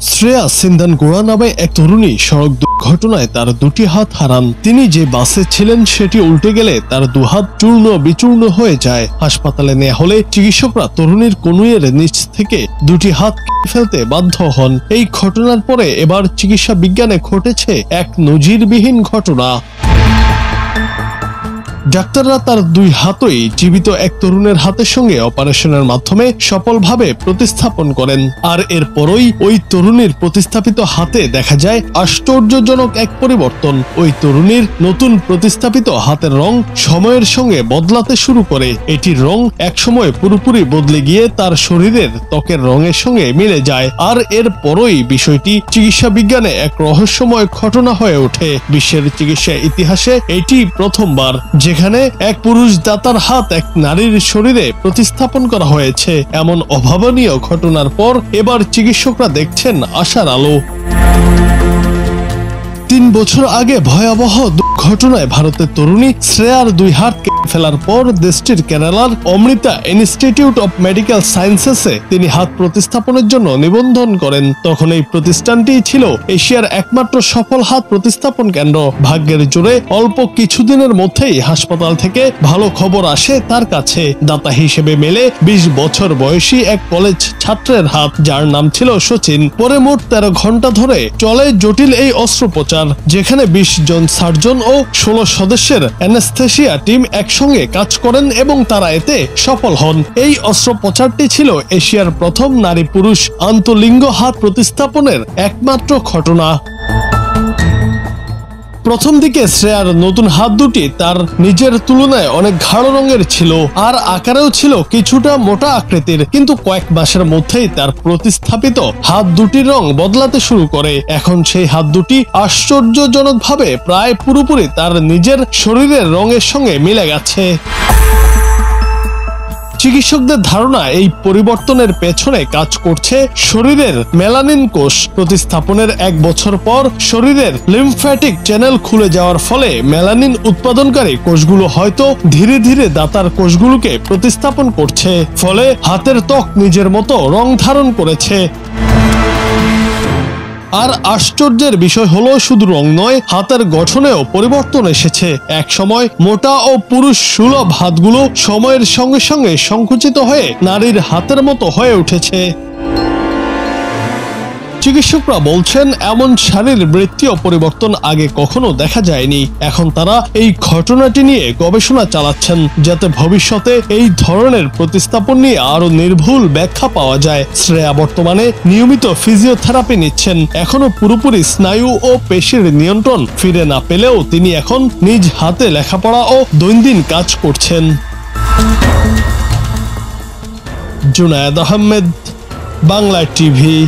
শ্রেয়া সিন্দানগোড়া নামে এক তরুণী সড়ক দুর্ঘটনায় তার দুটি হাত হারান। তিনি যে বাসে ছিলেন সেটি উল্টে গেলে তার দুহাত চূর্ণ বিচূর্ণ হয়ে যায়। হাসপাতালে নেওয়া হলে চিকিৎসকরা তরুণীর কনুইয়ের নিচ থেকে দুটি হাত ফেলতে বাধ্য হন। এই ঘটনার পরে এবার চিকিৎসা বিজ্ঞানে ঘটেছে এক নজিরবিহীন ঘটনা। ডাক্তাররা তার দুই হাতই জীবিত এক তরুণের হাতের সঙ্গে অপারেশনের মাধ্যমে সফলভাবে প্রতিস্থাপন করেন। আর এরপরই ওই তরুণীর প্রতিস্থাপিত হাতে দেখা যায় আশ্চর্যজনক এক পরিবর্তন। ওই তরুণীর নতুন প্রতিস্থাপিত হাতের রং সময়ের সঙ্গে বদলাতে শুরু করে। এটির রং একসময় পুরোপুরি বদলে গিয়ে তার শরীরের ত্বকের রঙের সঙ্গে মিলে যায়। আর এরপরই বিষয়টি চিকিৎসা বিজ্ঞানে এক রহস্যময় ঘটনা হয়ে ওঠে। বিশ্বের চিকিৎসা ইতিহাসে এটি প্রথমবার যেখানে এক পুরুষ দাতার হাত এক নারীর শরীরে প্রতিস্থাপন করা হয়েছে। এমন অভাবনীয় ঘটনার পর এবার চিকিৎসকরা দেখছেন আশার আলো। ৩ বছর আগে ভয়াবহ দুর্ঘটনায় ভারতের তরুণী শ্রেয়ার দুই হাত ফেলার পর দেশটির কেরালার অমৃতা ইনস্টিটিউট অব মেডিকেল সায়েন্সেসে তিনি হাত প্রতিস্থাপনের জন্য নিবন্ধন করেন। তখন এই প্রতিষ্ঠানটি ছিল এশিয়ার একমাত্র সফল হাত প্রতিস্থাপন কেন্দ্র। ভাগ্যের জোরে অল্প কিছুদিনের মধ্যেই হাসপাতাল থেকে ভালো খবর আসে তার কাছে। দাতা হিসেবে মেলে ২০ বছর বয়সী এক কলেজ ছাত্রের হাত, যার নাম ছিল সচিন। পরে মোট ১৩ ঘন্টা ধরে চলে জটিল এই অস্ত্রোপচার, যেখানে ২০ জন সার্জন ও ১৬ সদস্যের অ্যানেস্থেসিয়া টিম একসঙ্গে কাজ করেন এবং তারা এতে সফল হন। এই অস্ত্রোপচারটি ছিল এশিয়ার প্রথম নারী পুরুষ আন্তঃলিঙ্গ হাত প্রতিস্থাপনের একমাত্র ঘটনা। প্রথম দিকে শ্রেয়ার নতুন হাত দুটি তার নিজের তুলনায় অনেক গাঢ় রঙের ছিল আর আকারেও ছিল কিছুটা মোটা আকৃতির, কিন্তু কয়েক মাসের মধ্যেই তার প্রতিস্থাপিত হাত দুটির রং বদলাতে শুরু করে। এখন সেই হাত দুটি আশ্চর্যজনকভাবে প্রায় পুরোপুরি তার নিজের শরীরের রঙের সঙ্গে মিলে গেছে। চিকিৎসকদের ধারণা এই পরিবর্তনের পেছনে কাজ করছে শরীরের মেলানিন কোষ। প্রতিস্থাপনের ১ বছর পর শরীরের লিম্ফ্যাটিক চ্যানেল খুলে যাওয়ার ফলে মেলানিন উৎপাদনকারী কোষগুলো হয়তো ধীরে ধীরে দাতার কোষগুলোকে প্রতিস্থাপন করছে, ফলে হাতের ত্বক নিজের মতো রং ধারণ করেছে। আর আশ্চর্যের বিষয় হলো শুধু রং নয়, হাতের গঠনেও পরিবর্তন এসেছে। এক সময় মোটা ও পুরুষ সুলভ হাতগুলো সময়ের সঙ্গে সঙ্গে সংকুচিত হয়ে নারীর হাতের মতো হয়ে উঠেছে। চিকিৎসকরা বলছেন এমন শারীরবৃত্তীয় পরিবর্তন আগে কখনো দেখা যায়নি। এখন তারা এই ঘটনাটি নিয়ে গবেষণা চালাচ্ছেন, যাতে ভবিষ্যতে এই ধরনের প্রতিস্থাপন নিয়ে আরো নির্ভুল ব্যাখ্যা পাওয়া যায়। শ্রেয়া বর্তমানে নিয়মিত ফিজিওথেরাপি নিচ্ছেন। এখনো পুরোপুরি স্নায়ু ও পেশির নিয়ন্ত্রণ ফিরে না পেলেও তিনি এখন নিজ হাতে লেখাপড়া ও দৈনন্দিন কাজ করছেন। জুনায়েদ আহমেদ, বাংলা টিভি।